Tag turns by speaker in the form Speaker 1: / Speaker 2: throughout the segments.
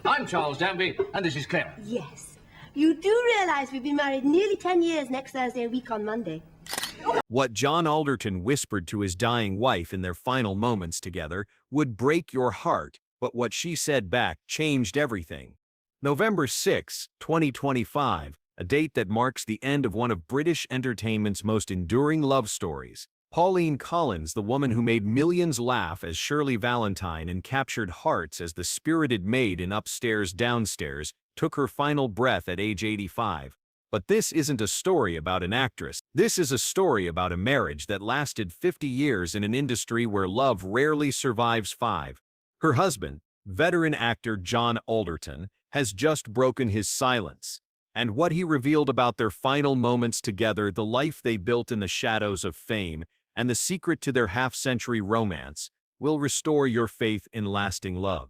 Speaker 1: I'm Charles Danby, and this is Clara.
Speaker 2: Yes. You do realise we've been married nearly 10 years next Thursday week on Monday.
Speaker 3: What John Alderton whispered to his dying wife in their final moments together would break your heart, but what she said back changed everything. November 6, 2025, a date that marks the end of one of British entertainment's most enduring love stories. Pauline Collins, the woman who made millions laugh as Shirley Valentine and captured hearts as the spirited maid in Upstairs, Downstairs, took her final breath at age 85. But this isn't a story about an actress. This is a story about a marriage that lasted 50 years in an industry where love rarely survives 5. Her husband, veteran actor John Alderton, has just broken his silence. And what he revealed about their final moments together, the life they built in the shadows of fame, and the secret to their half-century romance, will restore your faith in lasting love.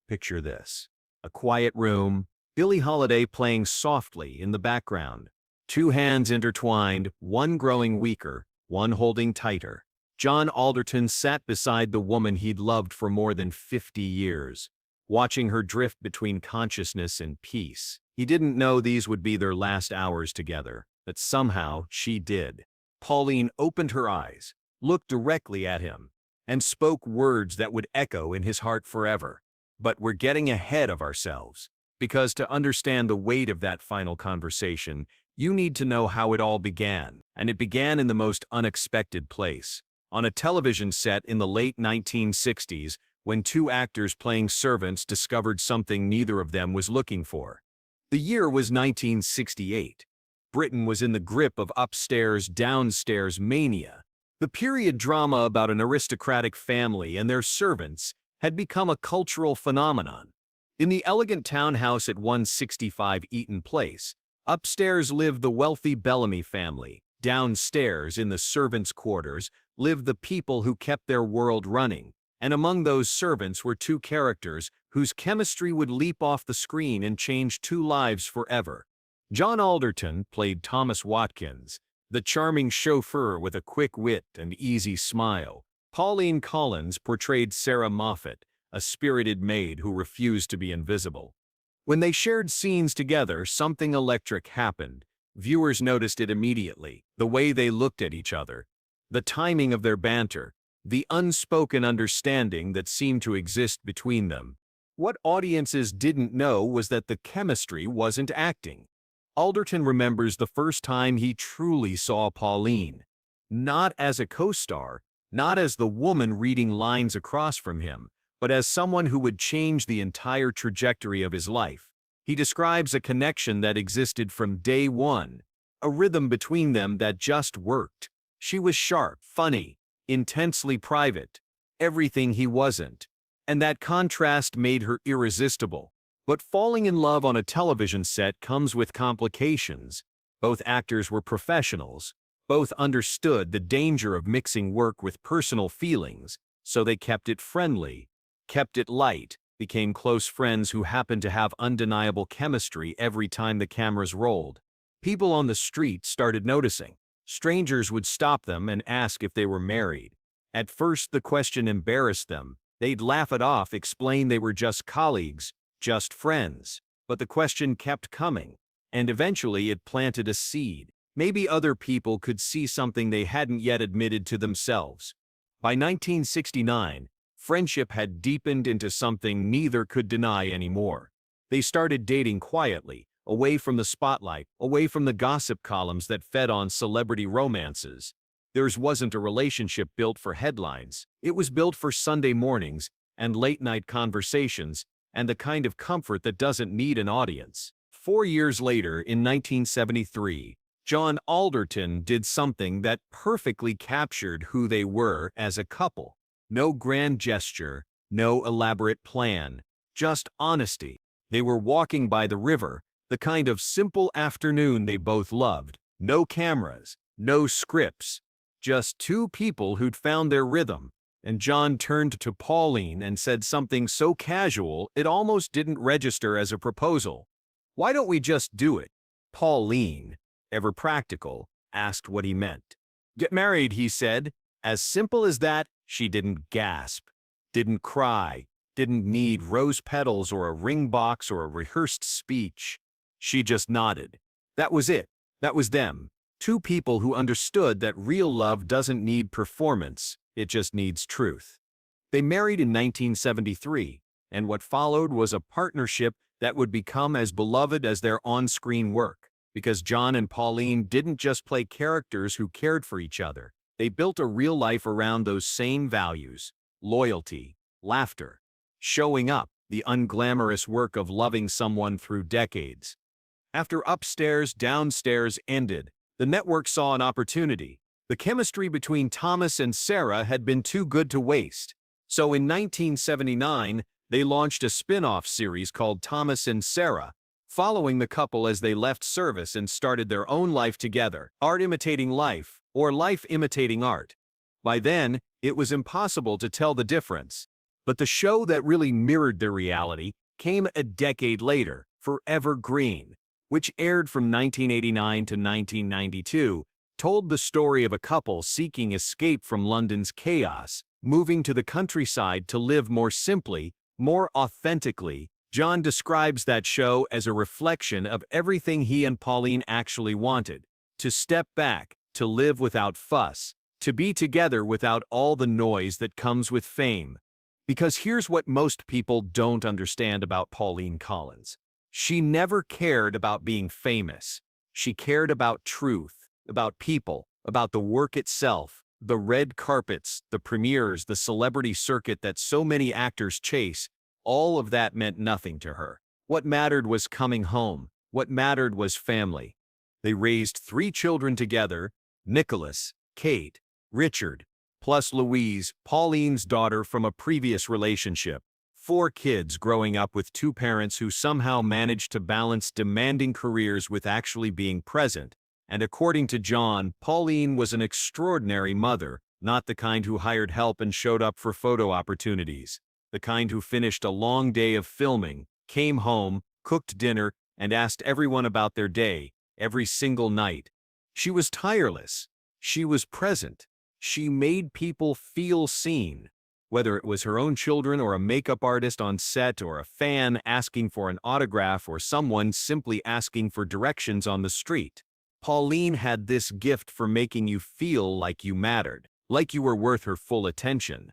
Speaker 3: Picture this: a quiet room, Billie Holiday playing softly in the background. 2 hands intertwined, one growing weaker, one holding tighter. John Alderton sat beside the woman he'd loved for more than 50 years, watching her drift between consciousness and peace. He didn't know these would be their last hours together, but somehow she did. Pauline opened her eyes, looked directly at him, and spoke words that would echo in his heart forever. But we're getting ahead of ourselves, because to understand the weight of that final conversation, you need to know how it all began. And it began in the most unexpected place, on a television set in the late 1960s, when 2 actors playing servants discovered something neither of them was looking for. The year was 1968. Britain was in the grip of Upstairs, Downstairs mania. The period drama about an aristocratic family and their servants had become a cultural phenomenon. In the elegant townhouse at 165 Eaton Place, upstairs lived the wealthy Bellamy family. Downstairs, in the servants' quarters, lived the people who kept their world running. And among those servants were 2 characters whose chemistry would leap off the screen and change 2 lives forever. John Alderton played Thomas Watkins, the charming chauffeur with a quick wit and easy smile. Pauline Collins portrayed Sarah Moffat, a spirited maid who refused to be invisible. When they shared scenes together, something electric happened. Viewers noticed it immediately: the way they looked at each other, the timing of their banter, the unspoken understanding that seemed to exist between them. What audiences didn't know was that the chemistry wasn't acting. Alderton remembers the first time he truly saw Pauline. Not as a co-star, not as the woman reading lines across from him, but as someone who would change the entire trajectory of his life. He describes a connection that existed from day one, a rhythm between them that just worked. She was sharp, funny, intensely private, everything he wasn't. And that contrast made her irresistible. But falling in love on a television set comes with complications. Both actors were professionals. Both understood the danger of mixing work with personal feelings, so they kept it friendly, kept it light, became close friends who happened to have undeniable chemistry every time the cameras rolled. People on the street started noticing. Strangers would stop them and ask if they were married. At first, the question embarrassed them. They'd laugh it off, explain they were just colleagues, just friends. But the question kept coming, and eventually it planted a seed. Maybe other people could see something they hadn't yet admitted to themselves. By 1969, friendship had deepened into something neither could deny anymore. They started dating quietly, away from the spotlight, away from the gossip columns that fed on celebrity romances. Theirs wasn't a relationship built for headlines. It was built for Sunday mornings and late-night conversations, and the kind of comfort that doesn't need an audience. 4 years later, in 1973, John Alderton did something that perfectly captured who they were as a couple. No grand gesture, no elaborate plan, just honesty. They were walking by the river, the kind of simple afternoon they both loved. No cameras, no scripts, just 2 people who'd found their rhythm. And John turned to Pauline and said something so casual it almost didn't register as a proposal. "Why don't we just do it?" Pauline, ever practical, asked what he meant. "Get married," he said. As simple as that. She didn't gasp, didn't cry, didn't need rose petals or a ring box or a rehearsed speech. She just nodded. That was it. That was them. Two people who understood that real love doesn't need performance, it just needs truth. They married in 1973, and what followed was a partnership that would become as beloved as their on-screen work, because John and Pauline didn't just play characters who cared for each other. They built a real life around those same values: loyalty, laughter, showing up, the unglamorous work of loving someone through decades. After Upstairs, Downstairs ended, the network saw an opportunity. The chemistry between Thomas and Sarah had been too good to waste. So in 1979, they launched a spin-off series called Thomas and Sarah, following the couple as they left service and started their own life together, art imitating life, or life imitating art. By then, it was impossible to tell the difference. But the show that really mirrored their reality came a decade later, Forever Green, which aired from 1989 to 1992, told the story of a couple seeking escape from London's chaos, moving to the countryside to live more simply, more authentically. John describes that show as a reflection of everything he and Pauline actually wanted: to step back, to live without fuss, to be together without all the noise that comes with fame. Because here's what most people don't understand about Pauline Collins. She never cared about being famous. She cared about truth, about people, about the work itself, the red carpets, the premieres, the celebrity circuit that so many actors chase. All of that meant nothing to her. What mattered was coming home. What mattered was family. They raised 3 children together: Nicholas, Kate, Richard, plus Louise, Pauline's daughter from a previous relationship. 4 kids growing up with 2 parents who somehow managed to balance demanding careers with actually being present. And according to John, Pauline was an extraordinary mother, not the kind who hired help and showed up for photo opportunities. The kind who finished a long day of filming, came home, cooked dinner, and asked everyone about their day, every single night. She was tireless. She was present. She made people feel seen. Whether it was her own children or a makeup artist on set or a fan asking for an autograph or someone simply asking for directions on the street, Pauline had this gift for making you feel like you mattered, like you were worth her full attention.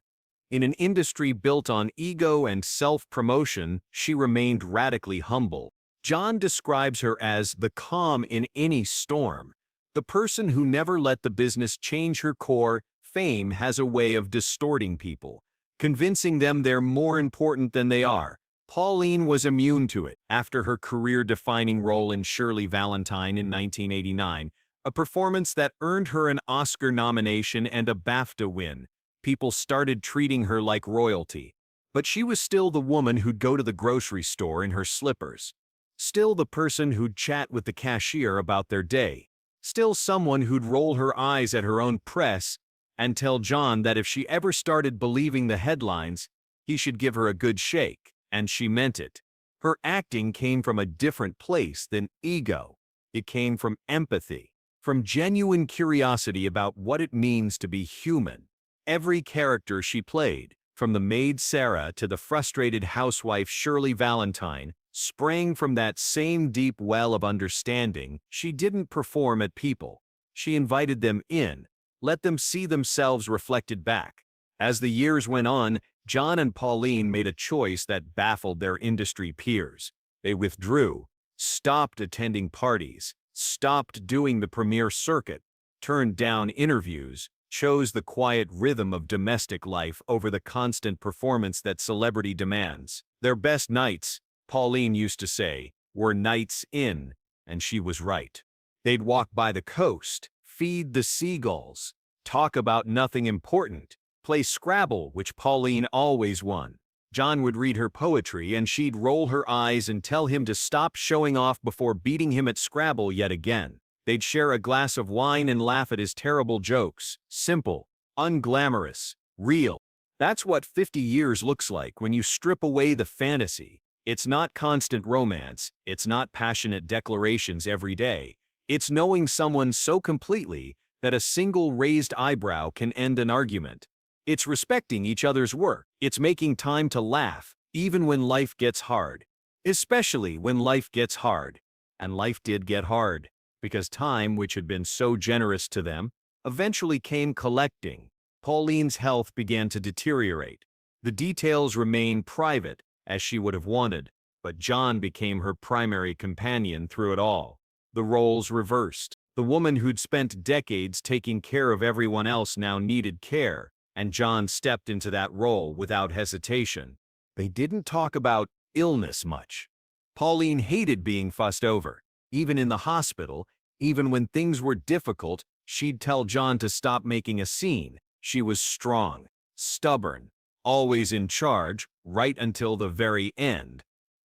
Speaker 3: In an industry built on ego and self-promotion, she remained radically humble. John describes her as the calm in any storm, the person who never let the business change her core. Fame has a way of distorting people, convincing them they're more important than they are. Pauline was immune to it. After her career-defining role in Shirley Valentine in 1989, a performance that earned her an Oscar nomination and a BAFTA win, people started treating her like royalty. But she was still the woman who'd go to the grocery store in her slippers. Still the person who'd chat with the cashier about their day. Still someone who'd roll her eyes at her own press and tell John that if she ever started believing the headlines, he should give her a good shake, and she meant it. Her acting came from a different place than ego. It came from empathy, from genuine curiosity about what it means to be human. Every character she played, from the maid Sarah to the frustrated housewife Shirley Valentine, sprang from that same deep well of understanding. She didn't perform at people. She invited them in, let them see themselves reflected back. As the years went on, John and Pauline made a choice that baffled their industry peers. They withdrew, stopped attending parties, stopped doing the premiere circuit, turned down interviews, chose the quiet rhythm of domestic life over the constant performance that celebrity demands. Their best nights, Pauline used to say, were nights in, and she was right. They'd walk by the coast, feed the seagulls, talk about nothing important, play Scrabble, which Pauline always won. John would read her poetry and she'd roll her eyes and tell him to stop showing off before beating him at Scrabble yet again. They'd share a glass of wine and laugh at his terrible jokes. Simple, unglamorous, real. That's what 50 years looks like when you strip away the fantasy. It's not constant romance. It's not passionate declarations every day. It's knowing someone so completely that a single raised eyebrow can end an argument. It's respecting each other's work. It's making time to laugh, even when life gets hard. Especially when life gets hard. And life did get hard, because time, which had been so generous to them, eventually came collecting. Pauline's health began to deteriorate. The details remain private, as she would have wanted, but John became her primary companion through it all. The roles reversed. The woman who'd spent decades taking care of everyone else now needed care, and John stepped into that role without hesitation. They didn't talk about illness much. Pauline hated being fussed over. Even in the hospital, even when things were difficult, she'd tell John to stop making a scene. She was strong, stubborn, always in charge, right until the very end.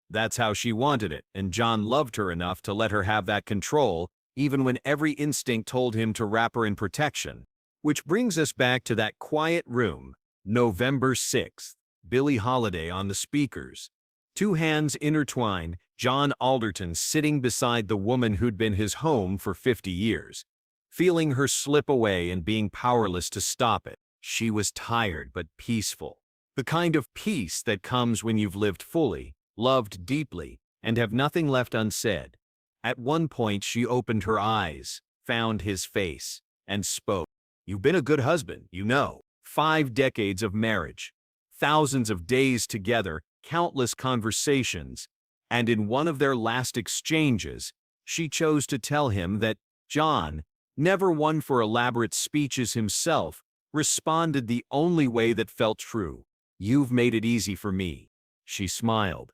Speaker 3: That's how she wanted it, and John loved her enough to let her have that control, even when every instinct told him to wrap her in protection. Which brings us back to that quiet room, November 6th, Billie Holiday on the speakers. Two hands intertwined, John Alderton sitting beside the woman who'd been his home for 50 years. Feeling her slip away and being powerless to stop it. She was tired but peaceful. The kind of peace that comes when you've lived fully, loved deeply, and have nothing left unsaid. At one point she opened her eyes, found his face, and spoke. "You've been a good husband, you know. 5 decades of marriage. Thousands of days together, countless conversations, and in one of their last exchanges, she chose to tell him that John, never one for elaborate speeches himself, responded the only way that felt true. "You've made it easy for me." She smiled.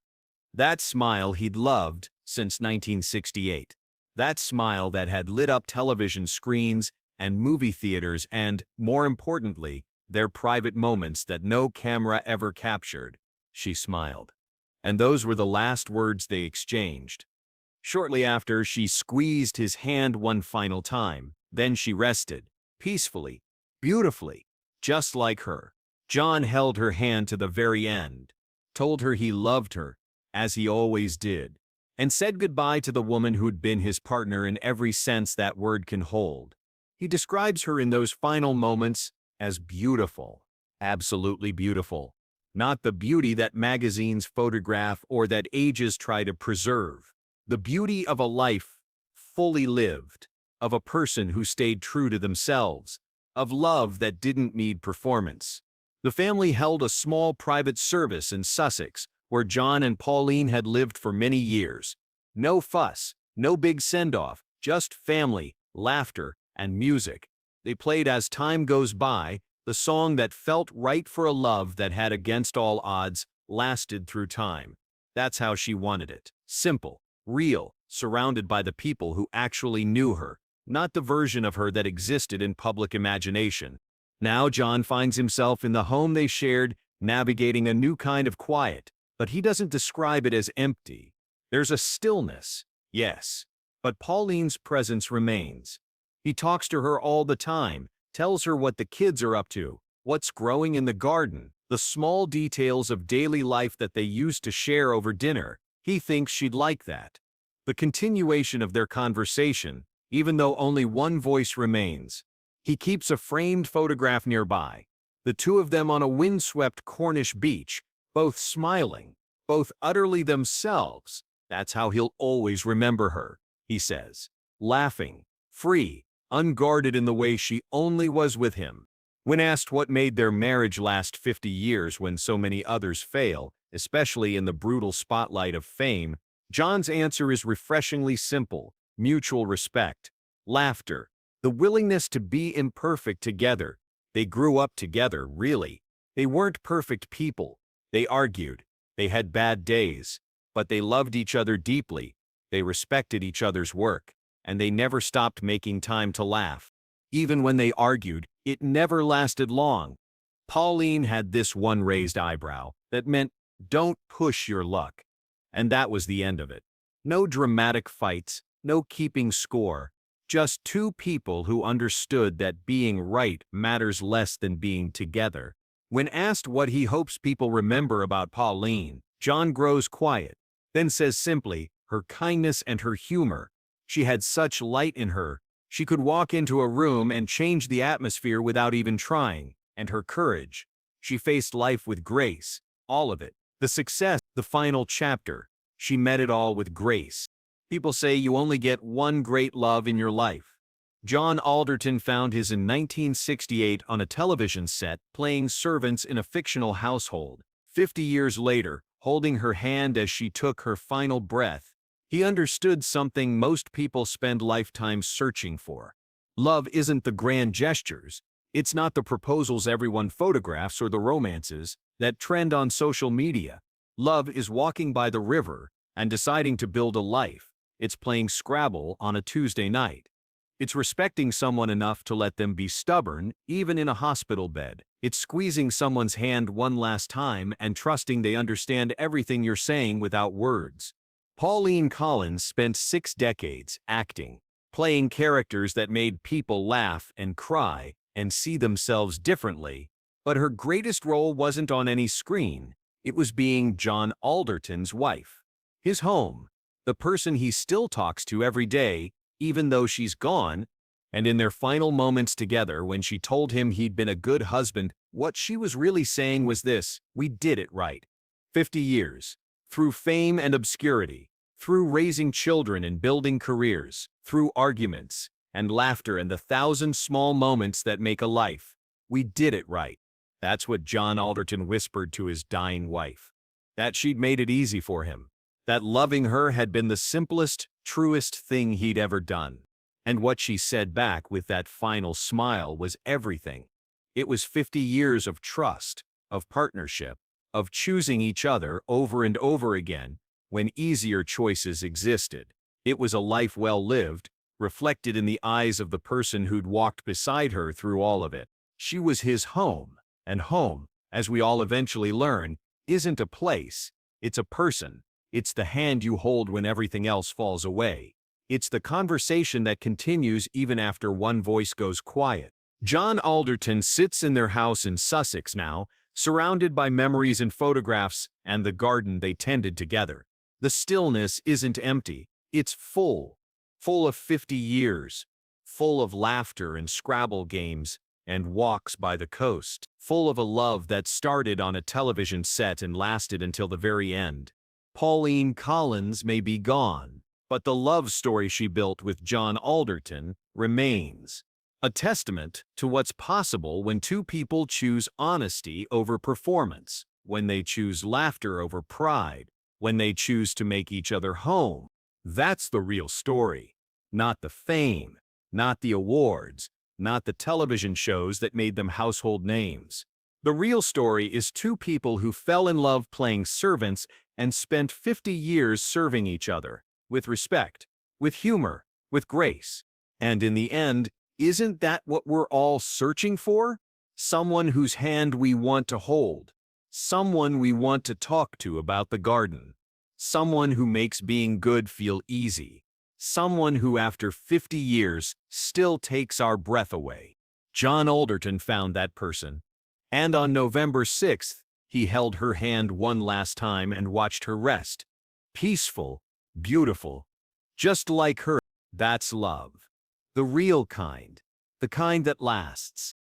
Speaker 3: That smile he'd loved since 1968. That smile that had lit up television screens and movie theaters and, more importantly, their private moments that no camera ever captured. She smiled. And those were the last words they exchanged. Shortly after, she squeezed his hand one final time. Then she rested, peacefully, beautifully, just like her. John held her hand to the very end, told her he loved her, as he always did, and said goodbye to the woman who'd been his partner in every sense that word can hold. He describes her in those final moments as beautiful, absolutely beautiful. Not the beauty that magazines photograph or that ages try to preserve. The beauty of a life fully lived, of a person who stayed true to themselves, of love that didn't need performance. The family held a small private service in Sussex, where John and Pauline had lived for many years. No fuss, no big send-off, just family, laughter, and music. They played As Time Goes By, the song that felt right for a love that had, against all odds, lasted through time. That's how she wanted it. Simple, real, surrounded by the people who actually knew her, not the version of her that existed in public imagination. Now John finds himself in the home they shared, navigating a new kind of quiet, but he doesn't describe it as empty. There's a stillness, yes, but Pauline's presence remains. He talks to her all the time, tells her what the kids are up to, what's growing in the garden, the small details of daily life that they used to share over dinner. He thinks she'd like that. The continuation of their conversation, even though only one voice remains. He keeps a framed photograph nearby, the two of them on a windswept Cornish beach, both smiling, both utterly themselves. That's how he'll always remember her, he says. Laughing, free, unguarded in the way she only was with him. When asked what made their marriage last 50 years when so many others fail, especially in the brutal spotlight of fame, John's answer is refreshingly simple: mutual respect, laughter, the willingness to be imperfect together. They grew up together, really. They weren't perfect people. They argued. They had bad days. But they loved each other deeply. They respected each other's work. And they never stopped making time to laugh. Even when they argued, it never lasted long. Pauline had this one raised eyebrow that meant, "Don't push your luck." And that was the end of it. No dramatic fights, no keeping score. Just two people who understood that being right matters less than being together. When asked what he hopes people remember about Pauline, John grows quiet, then says simply, her kindness and her humor. She had such light in her. She could walk into a room and change the atmosphere without even trying, and her courage. She faced life with grace, all of it. The success, the final chapter. She met it all with grace. People say you only get one great love in your life. John Alderton found his in 1968 on a television set playing servants in a fictional household. 50 years later, holding her hand as she took her final breath, he understood something most people spend lifetimes searching for. Love isn't the grand gestures. It's not the proposals everyone photographs or the romances that trend on social media. Love is walking by the river and deciding to build a life. It's playing Scrabble on a Tuesday night. It's respecting someone enough to let them be stubborn, even in a hospital bed. It's squeezing someone's hand one last time and trusting they understand everything you're saying without words. Pauline spent 6 decades acting, playing characters that made people laugh and cry and see themselves differently. But her greatest role wasn't on any screen. It was being John Alderton's wife. His home, the person he still talks to every day, even though she's gone. And in their final moments together, when she told him he'd been a good husband, what she was really saying was this: we did it right. 50 years. Through fame and obscurity, through raising children and building careers, through arguments and laughter and the 1,000 small moments that make a life, we did it right. That's what John Alderton whispered to his dying wife. That she'd made it easy for him. That loving her had been the simplest, truest thing he'd ever done. And what she said back with that final smile was everything. It was 50 years of trust, of partnership, of choosing each other over and over again when easier choices existed. It was a life well lived, reflected in the eyes of the person who'd walked beside her through all of it. She was his home, and home, as we all eventually learn, isn't a place, it's a person. It's the hand you hold when everything else falls away. It's the conversation that continues even after one voice goes quiet. John Alderton sits in their house in Sussex now, surrounded by memories and photographs and the garden they tended together. The stillness isn't empty, it's full of 50 years, full of laughter and Scrabble games and walks by the coast, full of a love that started on a television set and lasted until the very end. Pauline may be gone, but the love story she built with John Alderton remains. A testament to what's possible when two people choose honesty over performance, when they choose laughter over pride, when they choose to make each other home. That's the real story. Not the fame, not the awards, not the television shows that made them household names. The real story is two people who fell in love playing servants and spent 50 years serving each other, with respect, with humor, with grace. And in the end, isn't that what we're all searching for? Someone whose hand we want to hold. Someone we want to talk to about the garden. Someone who makes being good feel easy. Someone who after 50 years still takes our breath away. John Alderton found that person. And on November 6th, he held her hand one last time and watched her rest. Peaceful, beautiful, just like her. That's love. The real kind. The kind that lasts.